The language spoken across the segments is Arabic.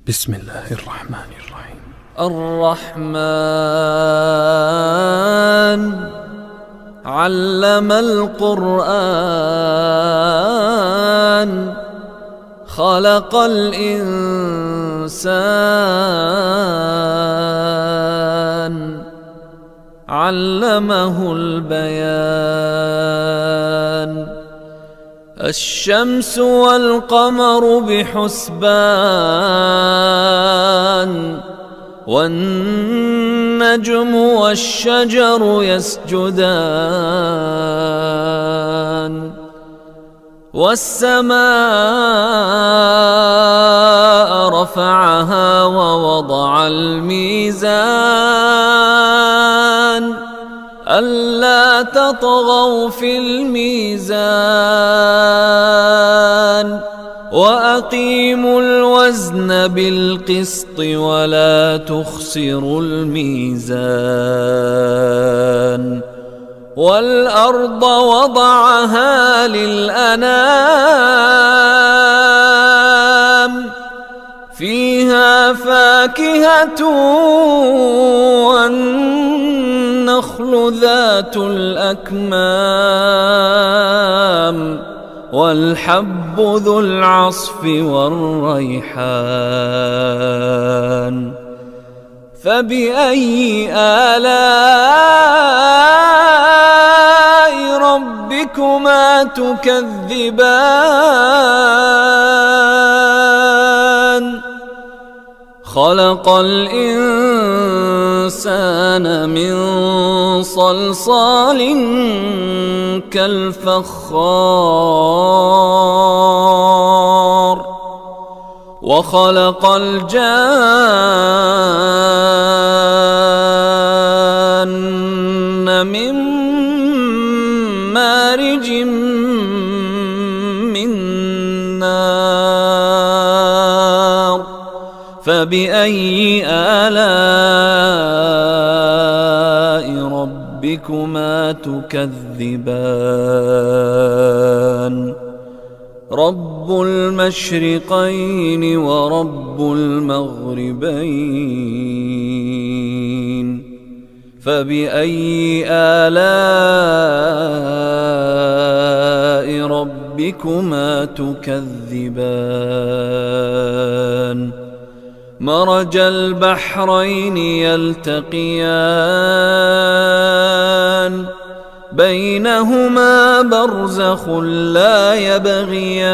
بسم الله الرحمن الرحيم. الرحمن علم القرآن خلق الإنسان علمه البيان الشمس والقمر بحسبان والنجم والشجر يسجدان والسماء رفعها ووضع الميزان ألا تطغوا في الميزان وأقيموا الوزن بالقسط ولا تخسروا الميزان والأرض وضعها للأنام فيها فاكهة والنخل ذات الأكمام والحب ذو العصف والريحان فبأي آلاء ربكما تكذبان خلق الإنسان من صلصال كالفخار وخلق الجان من مارج من نار فبأي آلاء ربكما تكذبان رب المشرقين ورب المغربين فبأي آلاء ربكما تكذبان مرج البحرين يلتقيان بينهما برزخ لا يبغيان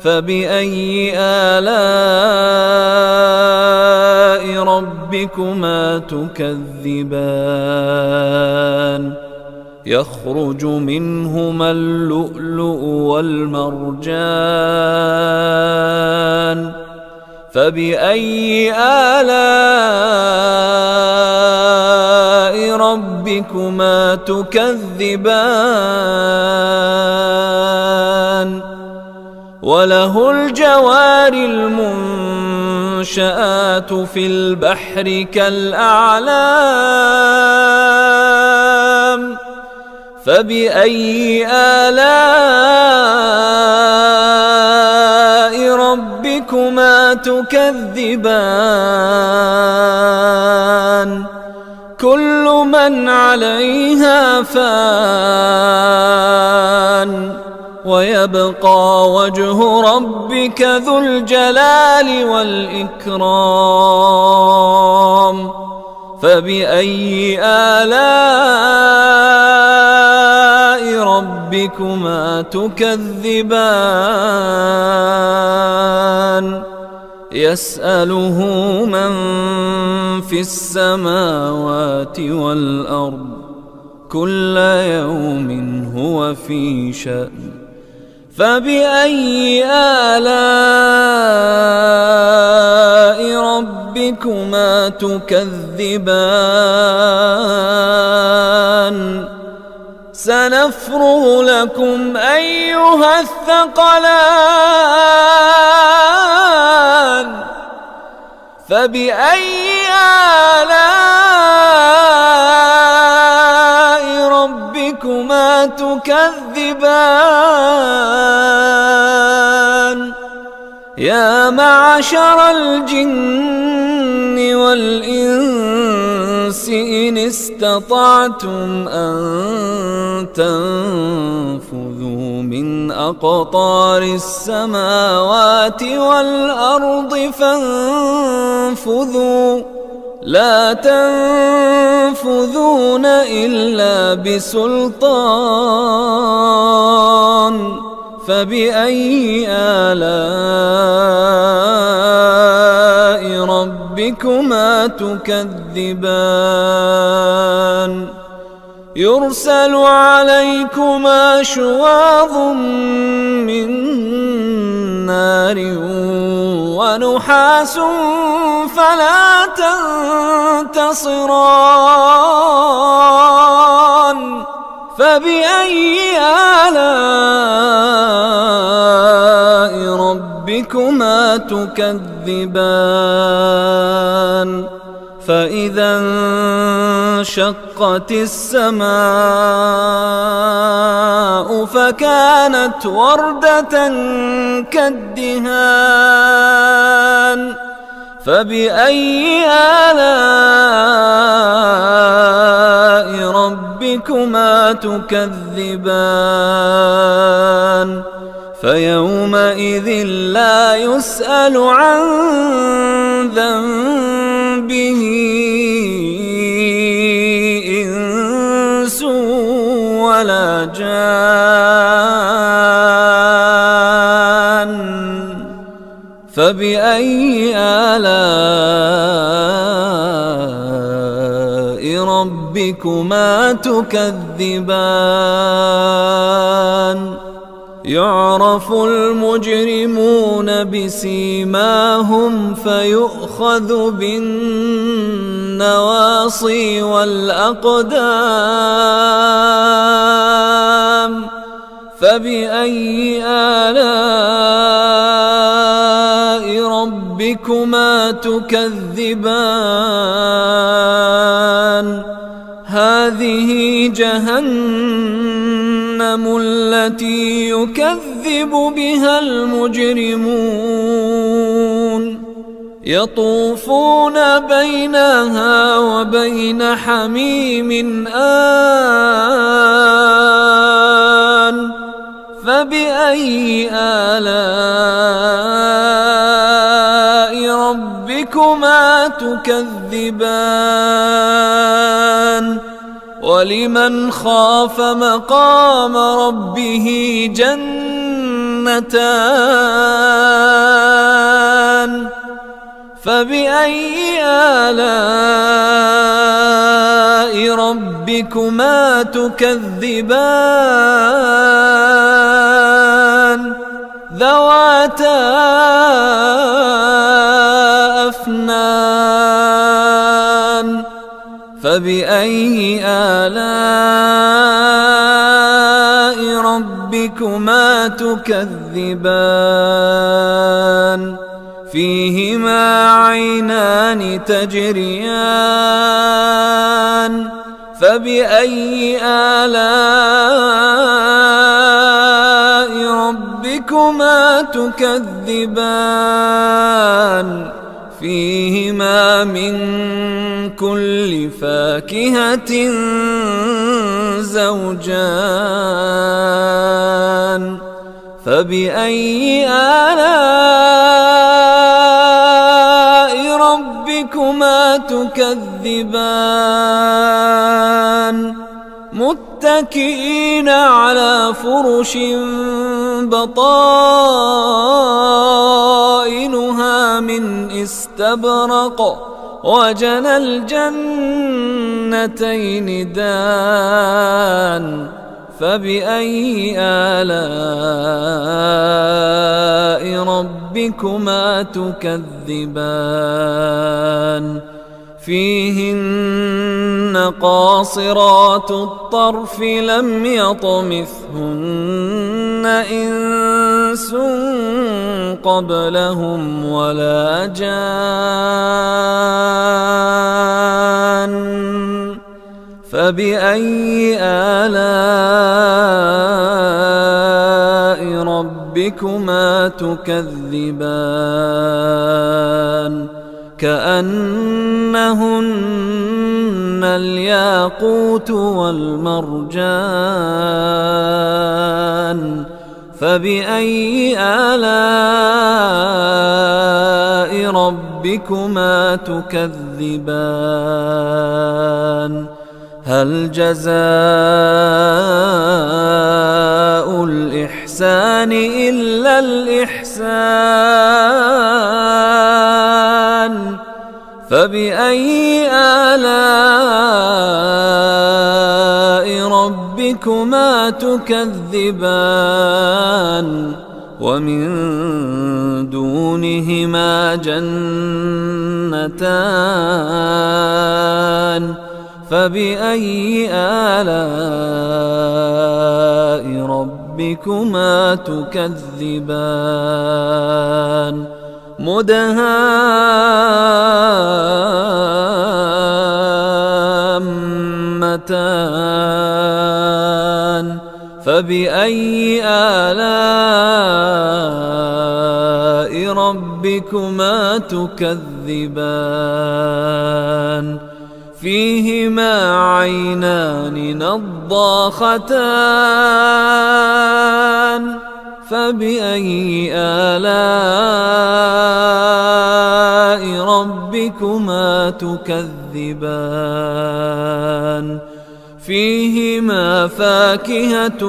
فبأي آلاء ربكما تكذبان يخرج منهما اللؤلؤ والمرجان فبأي آلاء ربكما تكذبان وله الجوار المنشآت في البحر كالأعلام فبأي آلاء ربكما تكذبان كل من عليها فان ويبقى وجه ربك ذو الجلال والإكرام فبأي آلاء ربكما تكذبان يسأله من في السماوات والأرض كل يوم هو في شأن فبأي آلاء ربكما تكذبان سنفرغ لكم أيها الثقلان فبأي آلاء ربكما تكذبان يا معشر الجن والإنس إن استطعتم أن تنفذوا من أقطار السماوات والأرض فانفذوا لا تنفذون إلا بسلطان فبأي آلاء ربكما تكذبان يرسل عليكما شواظ من نار ونحاس فلا تنتصران فبأي آلاء ربكما تكذبان فإذا انشقت السماء فكانت وردة كالدهان فبأي آلاء ربكما تكذبان فيومئذ لا يسأل عن ذنبه إنس ولا جان فبأي آلاء ربكما تكذبان يعرف المجرمون بسيماهم فيؤخذ بالنواصي والأقدام فبأي آلاء ربكما تكذبان هذه جهنم التي يكذب بها المجرمون يطوفون بينها وبين حميم آن فبأي آلاء ربكما تكذبان ولمن خاف مقام ربه جنتان فبأي آلاء ربكما تكذبان ذواتا أفنان فبأي آلاء ربكما تكذبان فيهما عينان تجريان فبأي آلاء ربكما تكذبان فيهما من كل فاكهة زوجان فبأي آلاء ربكما تكذبان متكئين على فرش بطائنها من استبرق وجنى الجنتين دان فبأي آلاء ربكما تكذبان فيهن قاصرات الطرف لم يطمثهن إنس قبلهم ولا جان فبأي آلاء ربكما ربكما تكذبان كأنهن الياقوت والمرجان فبأي آلاء ربكما تكذبان هل جزاء الإحسان إلا الإحسان فبأي آلاء ربكما تكذبان ومن دونهما جنتان فبأي آلاء ربكما تكذبان مدهامتان فبأي آلاء ربكما تكذبان فيهما عينان نضاختان فبأي آلاء ربكما تكذبان فيهما فاكهة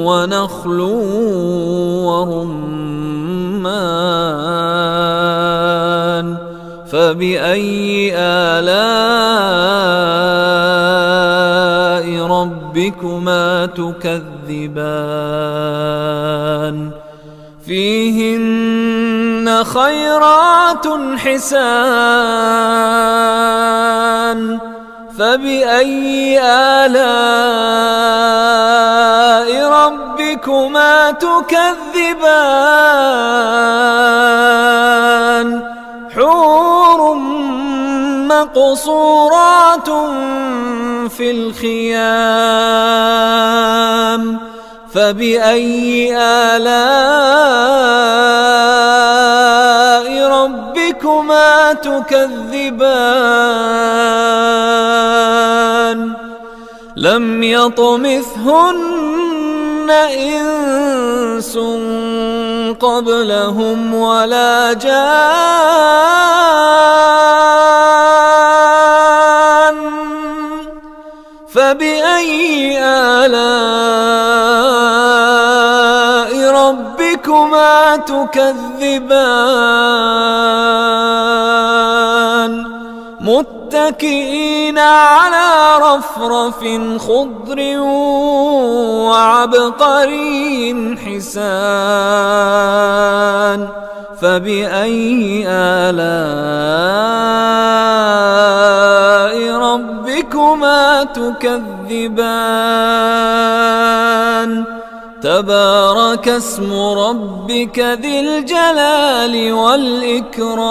ونخل ورمان فبأي آلاء ربكما تكذبان فيهن خيرات حسان فبأي آلاء ربكما تكذبان حور مقصورات في الخيام فبأي آلاء ربكما تكذبان لم يطمثهن إنس قبلهم ولا جان فبأي آلاء ربكما تكذبان متكئين على رفرف خضر وعبقري حسان فبأي آلاء ربكما تكذبان تبارك اسم ربك ذي الجلال والإكرام